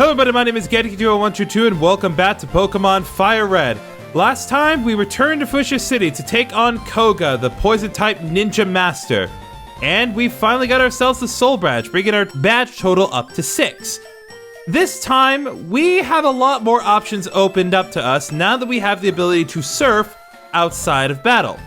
Hello everybody, my name is Getty2122 and welcome back to Pokémon Fire Red. Last time, we returned to Fuchsia City to take on Koga, the Poison-type Ninja Master. And we finally got ourselves the Soul Badge, bringing our badge total up to 6. This time, we have a lot more options opened up to us now that we have the ability to surf outside of battle.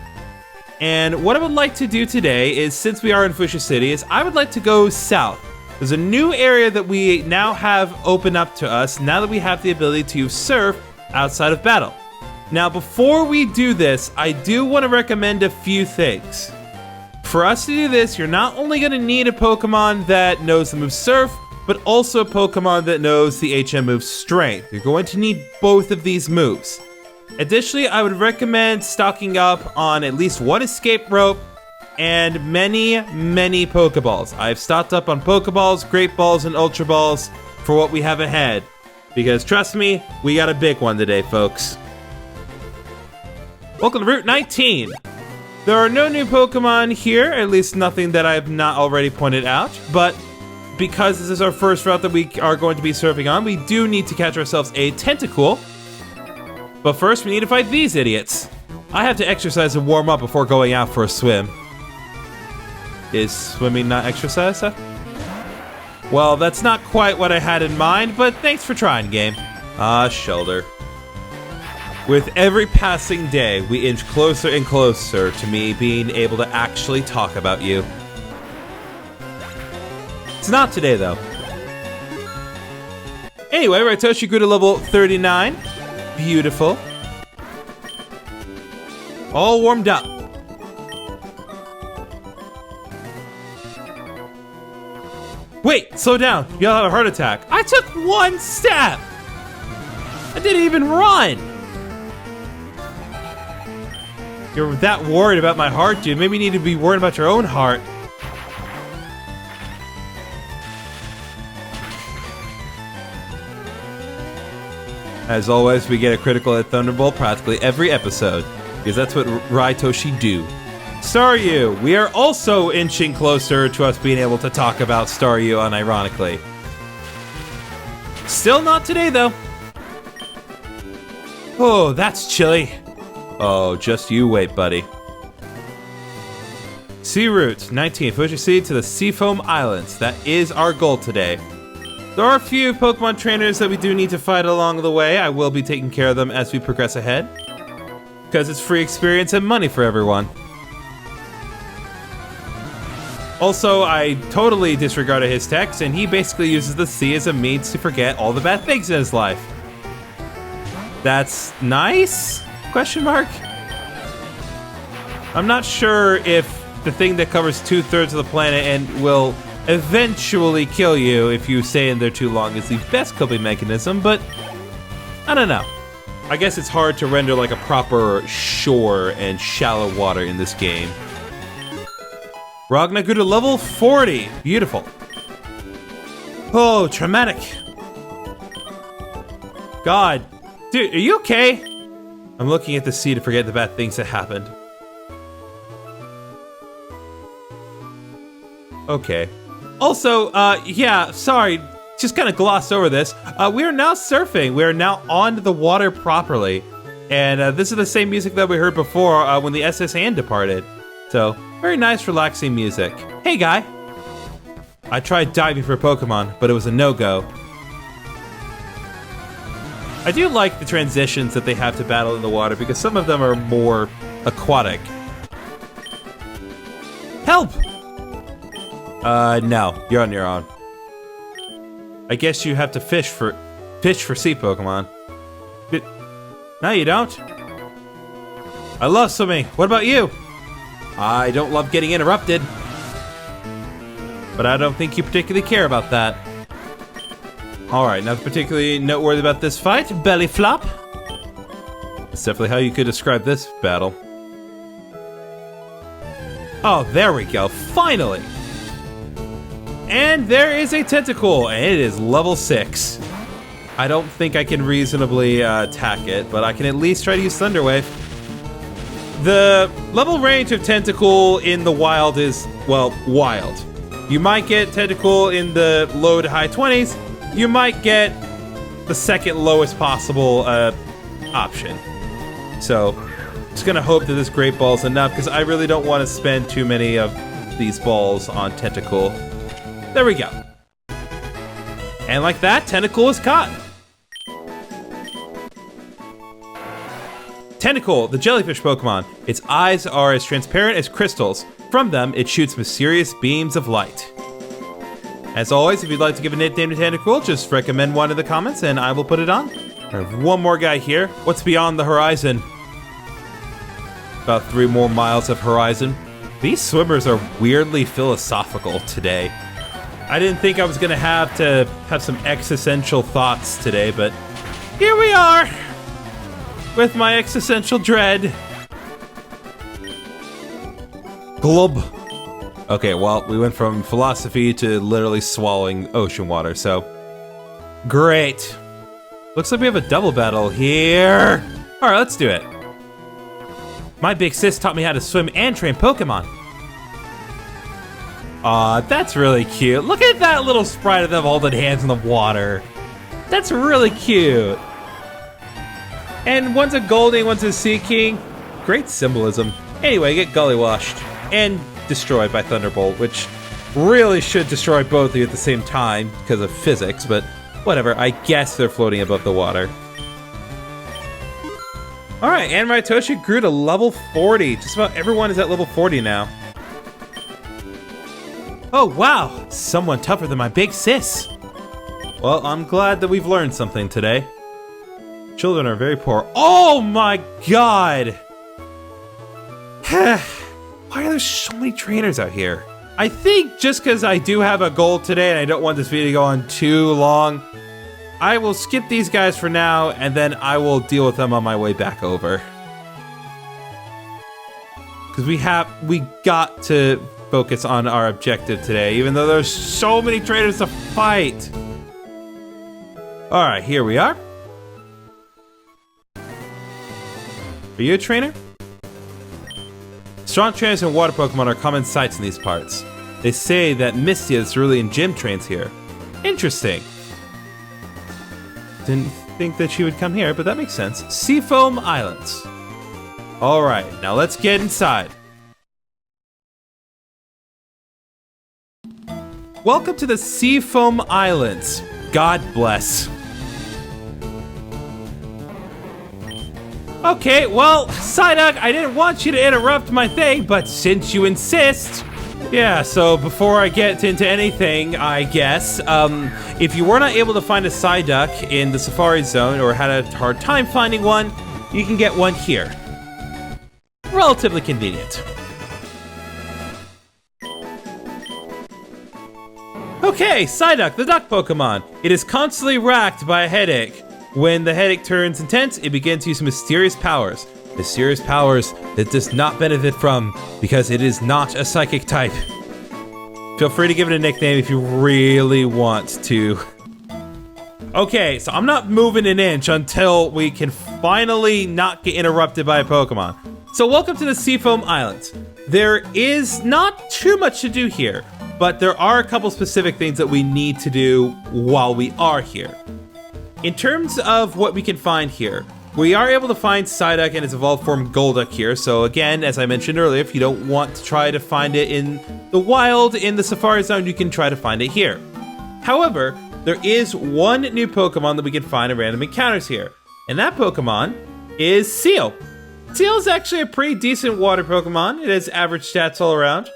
And what I would like to do today is, since we are in Fuchsia City, is I would like to go south. There's a new area that we now have open up to us now that we have the ability to surf outside of battle. Now, before we do this, I do want to recommend a few things. For us to do this, you're not only going to need a Pokemon that knows the move Surf, but also a Pokemon that knows the HM move Strength. You're going to need both of these moves. Additionally, I would recommend stocking up on at least one escape rope and many Pokeballs. I've stocked up on Pokeballs, Great Balls, and Ultra Balls for what we have ahead. Because trust me, we got a big one today, folks. Welcome to Route 19. There are no new Pokemon here, at least nothing that I have not already pointed out, but because this is our first route that we are going to be surfing on, we do need to catch ourselves a Tentacool. But first, we need to fight these idiots. I have to exercise and warm up before going out for a swim. Is swimming not exercise? Well, that's not quite what I had in mind, but thanks for trying, game. Shoulder. With every passing day, we inch closer and closer to me being able to actually talk about you. It's not today, though. Anyway, Raitoshi grew to level 39. Beautiful. All warmed up. Wait, slow down. You'll have a heart attack. I took one step. I didn't even run. You're that worried about my heart, dude. Maybe you need to be worried about your own heart. As always, we get a critical at Thunderbolt practically every episode, because that's what Raitoshi do. Staryu, we are also inching closer to us being able to talk about Staryu unironically. Still not today, though. Oh, that's chilly. Oh, just you wait, buddy. Sea Route 19, Fuchsia City to the Seafoam Islands. That is our goal today. There are a few Pokemon trainers that we do need to fight along the way. I will be taking care of them as we progress ahead, because it's free experience and money for everyone. Also, I totally disregarded his text, and he basically uses the sea as a means to forget all the bad things in his life. That's nice? Question mark? I'm not sure if the thing that covers 2/3 of the planet and will eventually kill you if you stay in there too long is the best coping mechanism, but I don't know. I guess it's hard to render like a proper shore and shallow water in this game. Ragna grew to level 40. Beautiful. Oh, traumatic. God. Dude, are you okay? I'm looking at the sea to forget the bad things that happened. Okay. Also, yeah, sorry. Just kind of glossed over this. We are now surfing. We are now on the water properly. And this is the same music that we heard before when the SS Anne departed. So, very nice, relaxing music. Hey, guy. I tried diving for Pokemon, but it was a no-go. I do like the transitions that they have to battle in the water because some of them are more aquatic. Help! No, you're on your own. I guess you have to fish for sea Pokemon. No, you don't. I love swimming. What about you? I don't love getting interrupted. But I don't think you particularly care about that. Alright, nothing particularly noteworthy about this fight. Belly flop. That's definitely how you could describe this battle. Oh, there we go. Finally! And there is a Tentacool, and it is level 6. I don't think I can reasonably attack it, but I can at least try to use Thunder Wave. The level range of Tentacool in the wild is, well, wild. You might get Tentacool in the low to high 20s. You might get the second lowest possible option. So, just gonna hope that this Great Ball is enough, because I really don't want to spend too many of these balls on Tentacool. There we go. And like that, Tentacool is caught. Tentacool, the jellyfish Pokemon. Its eyes are as transparent as crystals. From them, it shoots mysterious beams of light. As always, if you'd like to give a nickname to Tentacool, just recommend one in the comments and I will put it on. I have one more guy here. What's beyond the horizon? About 3 more miles of horizon. These swimmers are weirdly philosophical today. I didn't think I was gonna have to have some existential thoughts today, but here we are with my existential dread. Glub. Okay, well, we went from philosophy to literally swallowing ocean water, so great. Looks like we have a double battle here. All right, let's do it. My big sis taught me how to swim and train Pokemon. Aw, that's really cute. Look at that little sprite of them holding hands in the water. That's really cute. And one's a Golding, one's a Sea King. Great symbolism. Anyway, get gully washed and destroyed by Thunderbolt, which really should destroy both of you at the same time because of physics, but whatever. I guess they're floating above the water. All right, and Raitoshi grew to level 40. Just about everyone is at level 40 now. Oh, wow. Someone tougher than my big sis. Well, I'm glad that we've learned something today. Children are very poor. Oh my god! Why are there so many trainers out here? I think just because I do have a goal today and I don't want this video to go on too long, I will skip these guys for now and then I will deal with them on my way back over. Because we got to focus on our objective today, even though there's so many trainers to fight. Alright, here we are. Are you a trainer? Strong trainers and water Pokemon are common sights in these parts. They say that Misty is really in gym trains here. Interesting. Didn't think that she would come here, but that makes sense. Seafoam Islands. Alright, now let's get inside. Welcome to the Seafoam Islands. God bless. Okay, well, Psyduck, I didn't want you to interrupt my thing, but since you insist... Yeah, so before I get into anything, I guess, if you were not able to find a Psyduck in the Safari Zone or had a hard time finding one, you can get one here. Relatively convenient. Okay, Psyduck, the duck Pokemon. It is constantly racked by a headache. When the headache turns intense, it begins to use mysterious powers. Mysterious powers that does not benefit from because it is not a psychic type. Feel free to give it a nickname if you really want to. Okay, so I'm not moving an inch until we can finally not get interrupted by a Pokemon. So welcome to the Seafoam Islands. There is not too much to do here, but there are a couple specific things that we need to do while we are here. In terms of what we can find here, we are able to find Psyduck and its evolved form Golduck here. So again, as I mentioned earlier, if you don't want to try to find it in the wild, in the Safari Zone, you can try to find it here. However, there is one new Pokemon that we can find in random encounters here. And that Pokemon is Seal. Seal is actually a pretty decent water Pokemon. It has average stats all around.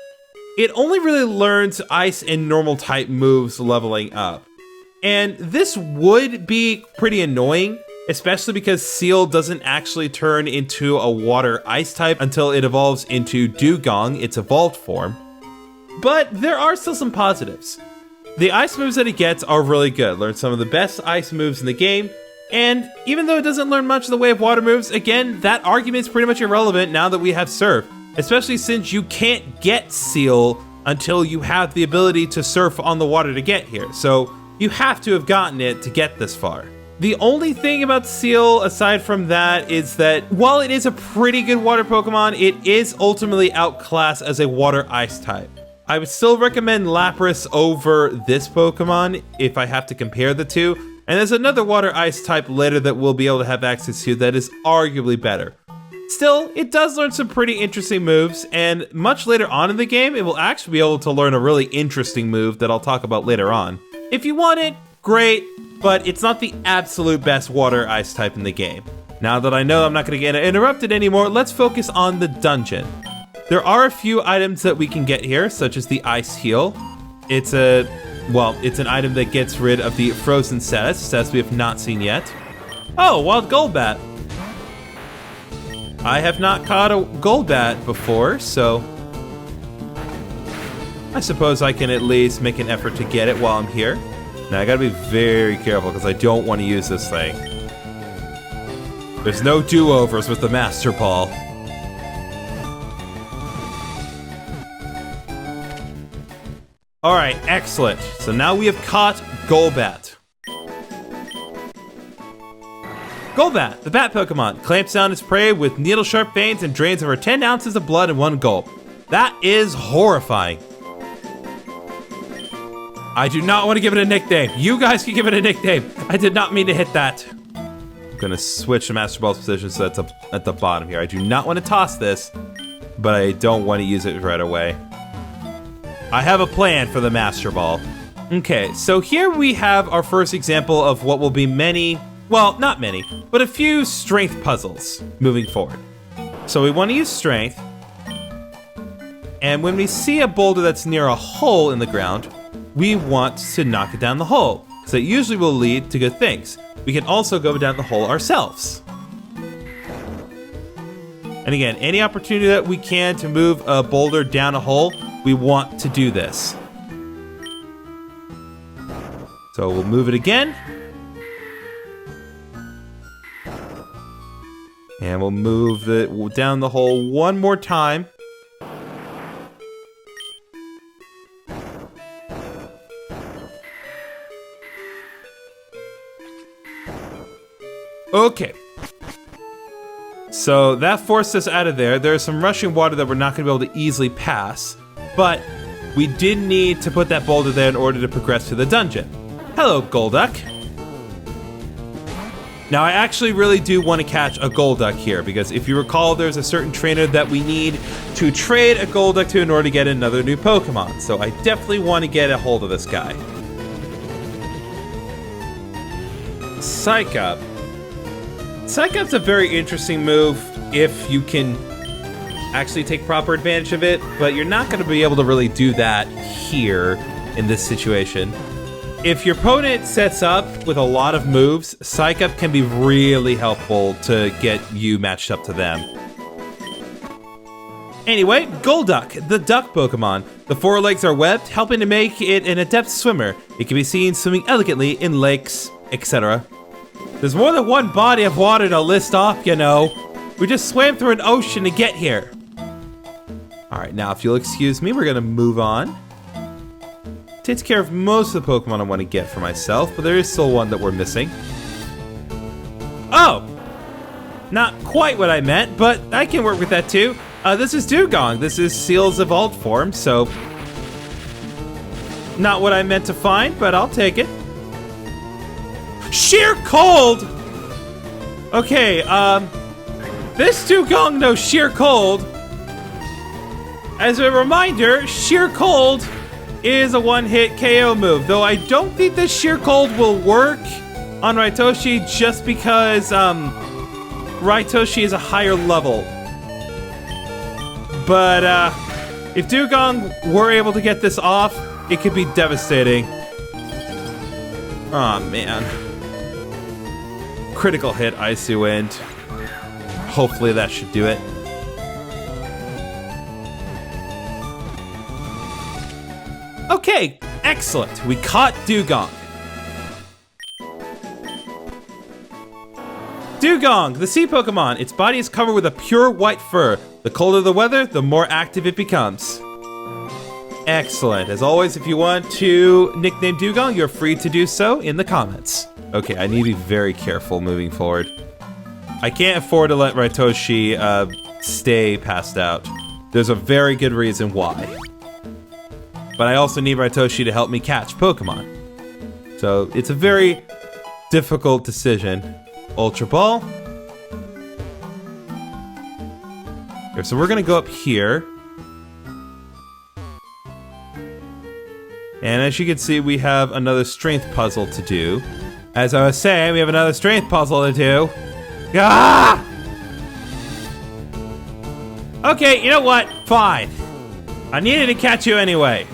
It only really learns ice and normal type moves leveling up. And this would be pretty annoying, especially because Seal doesn't actually turn into a water ice type until it evolves into Dugong, its evolved form. But there are still some positives. The ice moves that it gets are really good. Learns some of the best ice moves in the game. And even though it doesn't learn much in the way of water moves, again, that argument is pretty much irrelevant now that we have Surf. Especially since you can't get Seal until you have the ability to surf on the water to get here. So you have to have gotten it to get this far. The only thing about Seal, aside from that, is that while it is a pretty good water Pokemon, it is ultimately outclassed as a water ice type. I would still recommend Lapras over this Pokemon if I have to compare the two, And there's another water ice type later that we'll be able to have access to that is arguably better. Still, it does learn some pretty interesting moves, and much later on in the game, it will actually be able to learn a really interesting move that I'll talk about later on. If you want it, great, but it's not the absolute best water ice type in the game. Now that I know I'm not going to get interrupted anymore, let's focus on the dungeon. There are a few items that we can get here, such as the ice heal. It's an item that gets rid of the frozen status we have not seen yet. Oh, wild Golbat. I have not caught a Golbat before, so I suppose I can at least make an effort to get it while I'm here. Now I gotta be very careful because I don't want to use this thing. There's no do-overs with the Master Ball. Alright, excellent. So now we have caught Golbat. Golbat, the bat Pokemon, clamps down its prey with needle-sharp fangs and drains over 10 ounces of blood in one gulp. That is horrifying. I do not want to give it a nickname. You guys can give it a nickname. I did not mean to hit that. I'm gonna switch the Master Ball's position so that's up at the bottom here. I do not want to toss this, but I don't want to use it right away. I have a plan for the Master Ball. Okay, so here we have our first example of what will be many, well, not many, but a few strength puzzles moving forward. So we want to use strength, and when we see a boulder that's near a hole in the ground, we want to knock it down the hole, so it usually will lead to good things. We can also go down the hole ourselves. And again, any opportunity that we can to move a boulder down a hole, we want to do this. So we'll move it again. And we'll move it down the hole one more time. Okay. So that forced us out of there. There's some rushing water that we're not going to be able to easily pass, but we did need to put that boulder there in order to progress to the dungeon. Hello, Golduck. Now, I actually really do want to catch a Golduck here, because if you recall, there's a certain trainer that we need to trade a Golduck to in order to get another new Pokemon. So I definitely want to get a hold of this guy. Psych Up. Psych Up's a very interesting move if you can actually take proper advantage of it, but you're not going to be able to really do that here in this situation. If your opponent sets up with a lot of moves, Psych Up can be really helpful to get you matched up to them. Anyway, Golduck, the duck Pokemon. The forelegs are webbed, helping to make it an adept swimmer. It can be seen swimming elegantly in lakes, etc. There's more than one body of water to list off, you know. We just swam through an ocean to get here. Alright, now if you'll excuse me, we're gonna move on. Takes care of most of the Pokemon I want to get for myself, but there is still one that we're missing. Oh! Not quite what I meant, but I can work with that too. This is Dugong. This is Seal's evolved form, so not what I meant to find, but I'll take it. Sheer cold! Okay, this Dugong knows sheer cold. As a reminder, sheer cold is a one-hit KO move, though I don't think this sheer cold will work on Raitoshi just because Raitoshi is a higher level. But if Dugong were able to get this off, it could be devastating. Aw, man. Critical hit, Icy Wind. Hopefully that should do it. Okay, excellent. We caught Dugong. Dugong, the sea Pokemon. Its body is covered with a pure white fur. The colder the weather, the more active it becomes. Excellent. As always, if you want to nickname Dugong, you're free to do so in the comments. Okay, I need to be very careful moving forward. I can't afford to let Raitoshi stay passed out. There's a very good reason why. But I also need Raitoshi to help me catch Pokemon. So it's a very difficult decision. Ultra Ball. Okay, so we're gonna go up here. And as you can see, we have another strength puzzle to do. As I was saying, we have another strength puzzle to do. Ah! Okay, you know what? Fine. I needed to catch you anyway.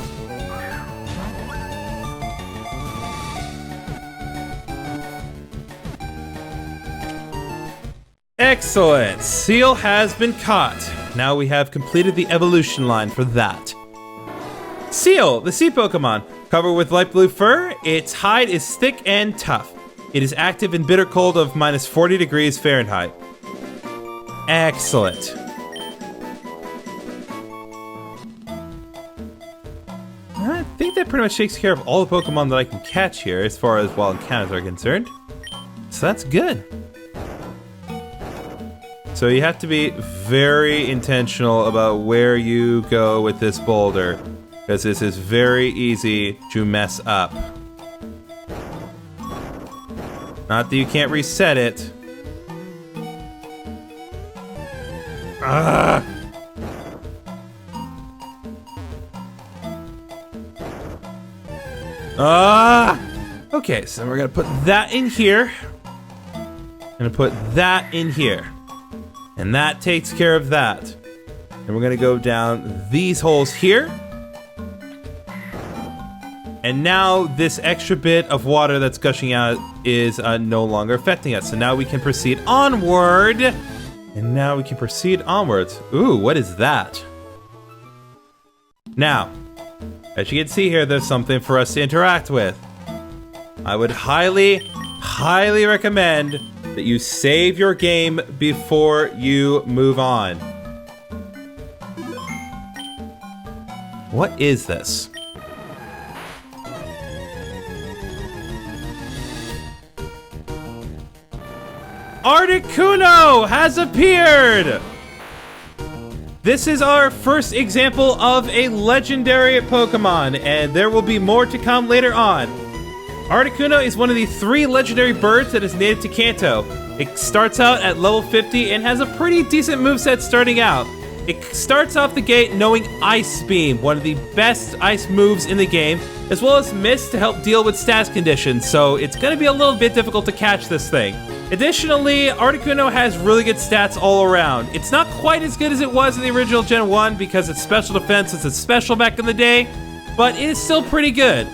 Excellent. Seal has been caught. Now we have completed the evolution line for that. Seal, the sea Pokemon. Covered with light blue fur, its hide is thick and tough. It is active in bitter cold of minus 40 degrees Fahrenheit. Excellent. I think that pretty much takes care of all the Pokemon that I can catch here as far as wild encounters are concerned. So that's good. So you have to be very intentional about where you go with this boulder, because this is very easy to mess up. Not that you can't reset it. Ah! Ah! Okay, so we're gonna put that in here. Gonna put that in here. And that takes care of that. And we're gonna go down these holes here. And now this extra bit of water that's gushing out is no longer affecting us. So now we can proceed onward. And now we can proceed onwards. Ooh, what is that? Now, as you can see here, there's something for us to interact with. I would highly, highly recommend that you save your game before you move on. What is this? Articuno has appeared! This is our first example of a legendary Pokemon, and there will be more to come later on. Articuno is one of the 3 legendary birds that is native to Kanto. It starts out at level 50 and has a pretty decent moveset starting out. It starts off the gate knowing Ice Beam, one of the best ice moves in the game, as well as Mist to help deal with status conditions, so it's going to be a little bit difficult to catch this thing. Additionally, Articuno has really good stats all around. It's not quite as good as it was in the original Gen 1 because its special defense is special back in the day, but it is still pretty good.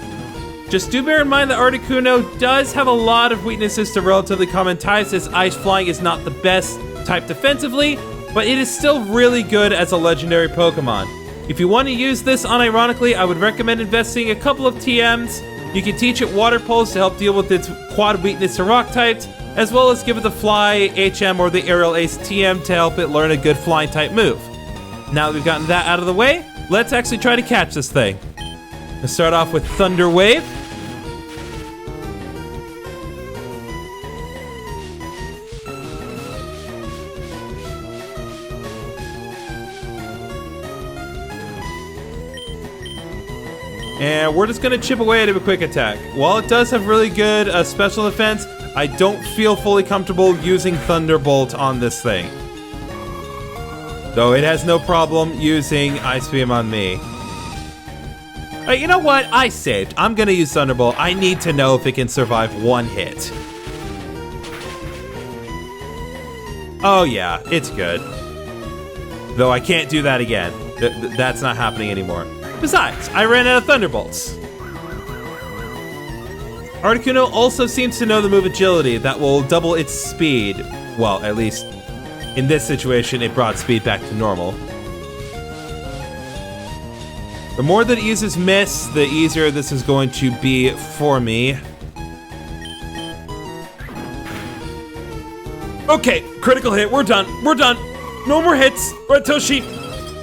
Just do bear in mind that Articuno does have a lot of weaknesses to relatively common types, as Ice Flying is not the best type defensively, but it is still really good as a legendary Pokemon. If you want to use this unironically, I would recommend investing a couple of TMs. You can teach it Water Pulse to help deal with its quad weakness to rock types, as well as give it the Fly HM or the Aerial Ace TM to help it learn a good flying type move. Now that we've gotten that out of the way, let's actually try to catch this thing. Let's start off with Thunder Wave. And we're just going to chip away at it with Quick Attack. While it does have really good special defense, I don't feel fully comfortable using Thunderbolt on this thing. Though it has no problem using Ice Beam on me. You know what? I saved. I'm going to use Thunderbolt. I need to know if it can survive one hit. Oh yeah, it's good. Though I can't do that again. That's not happening anymore. Besides, I ran out of Thunderbolts. Articuno also seems to know the move Agility that will double its speed. Well, at least in this situation, it brought speed back to normal. The more that it uses Mist, the easier this is going to be for me. Okay, critical hit, we're done, No more hits, Toshi,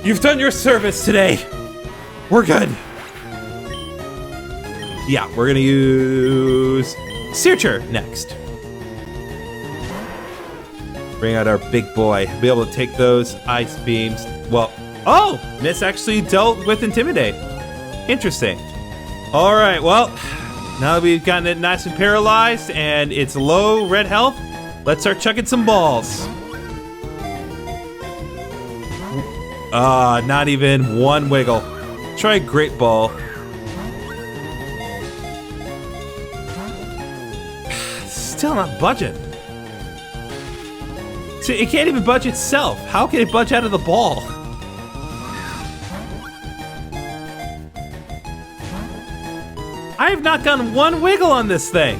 you've done your service today. We're good. Yeah, we're gonna use Searcher next. Bring out our big boy. Be able to take those ice beams. Well, oh, Miss actually dealt with Intimidate. Interesting. All right, well, Now that we've gotten it nice and paralyzed and it's low red health, let's start chucking some balls. Not even one wiggle. Try a great ball. Still not budging. See, it can't even budge itself. How can it budge out of the ball? I have not gotten one wiggle on this thing.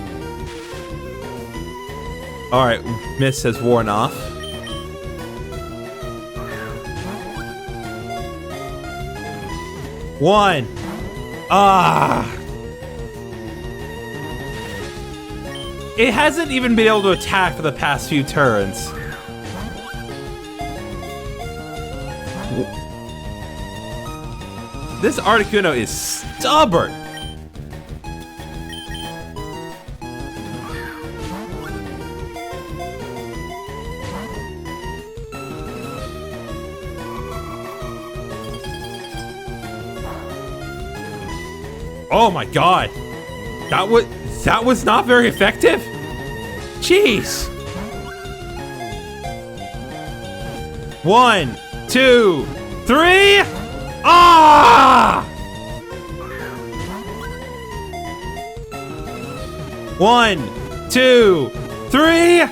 All right, Miss has worn off. One. It hasn't even been able to attack for the past few turns. This Articuno is stubborn. Oh my god. That was not very effective? Jeez. 1, 2, 3. Ah! 1, 2, 3.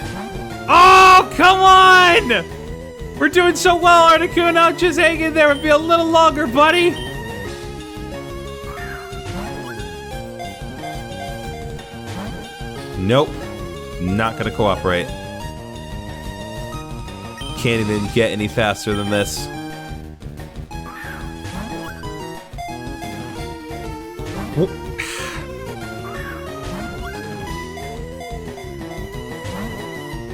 Oh, come on! We're doing so well, Articuno. Just hang in there and be a little longer, buddy. Nope, not gonna cooperate. Can't even get any faster than this.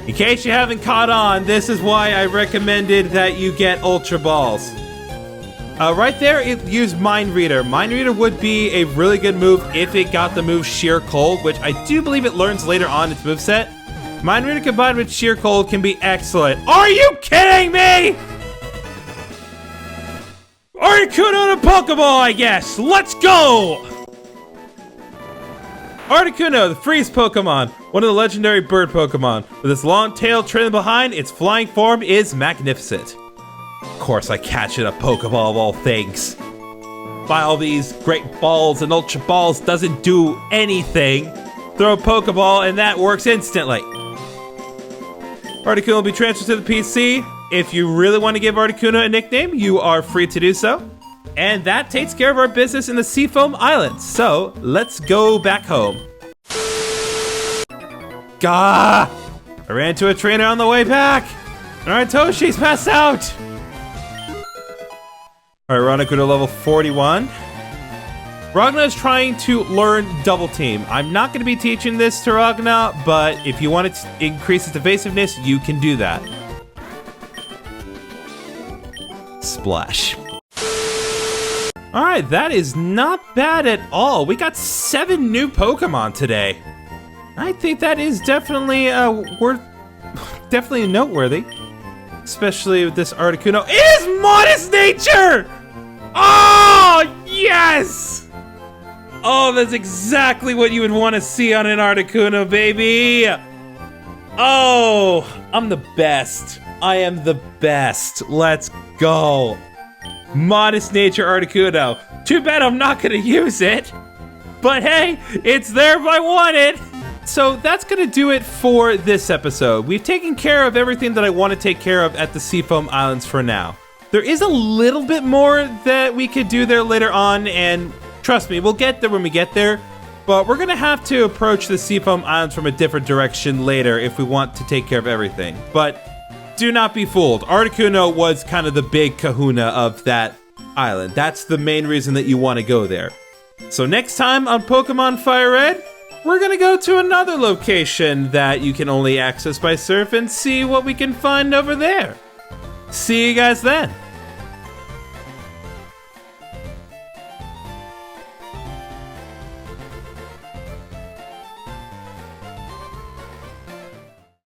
In case you haven't caught on, this is why I recommended that you get Ultra Balls. Right there, it used Mind Reader. Mind Reader would be a really good move if it got the move Sheer Cold, which I do believe it learns later on its moveset. Mind Reader combined with Sheer Cold can be excellent. Are you kidding me? Articuno and a Pokeball, I guess. Let's go! Articuno, the freeze Pokemon, one of the legendary bird Pokemon. With its long tail trailing behind, its flying form is magnificent. Of course, I catch it a Pokeball of all things. Buy all these great balls and Ultra Balls doesn't do anything. Throw a Pokeball and that works instantly. Articuno will be transferred to the PC. If you really want to give Articuno a nickname, you are free to do so. And that takes care of our business in the Seafoam Islands. So, let's go back home. Gah! I ran into a trainer on the way back. Alright, Toshi's passed out. Alright, Articuno level 41. Ragna is trying to learn Double Team. I'm not going to be teaching this to Ragna, but if you want to increase its evasiveness, you can do that. Splash. Alright, that is not bad at all. We got 7 new Pokemon today. I think that is definitely definitely noteworthy. Especially with this Articuno. It is Modest Nature! Oh, yes! Oh, that's exactly what you would want to see on an Articuno, baby! Oh, I'm the best. I am the best. Let's go. Modest Nature Articuno. Too bad I'm not going to use it. But hey, it's there if I want it. So that's going to do it for this episode. We've taken care of everything that I want to take care of at the Seafoam Islands for now. There is a little bit more that we could do there later on, and trust me, we'll get there when we get there. But we're going to have to approach the Seafoam Islands from a different direction later if we want to take care of everything. But do not be fooled. Articuno was kind of the big kahuna of that island. That's the main reason that you want to go there. So next time on Pokémon Fire Red, we're going to go to another location that you can only access by surf and see what we can find over there. See you guys then.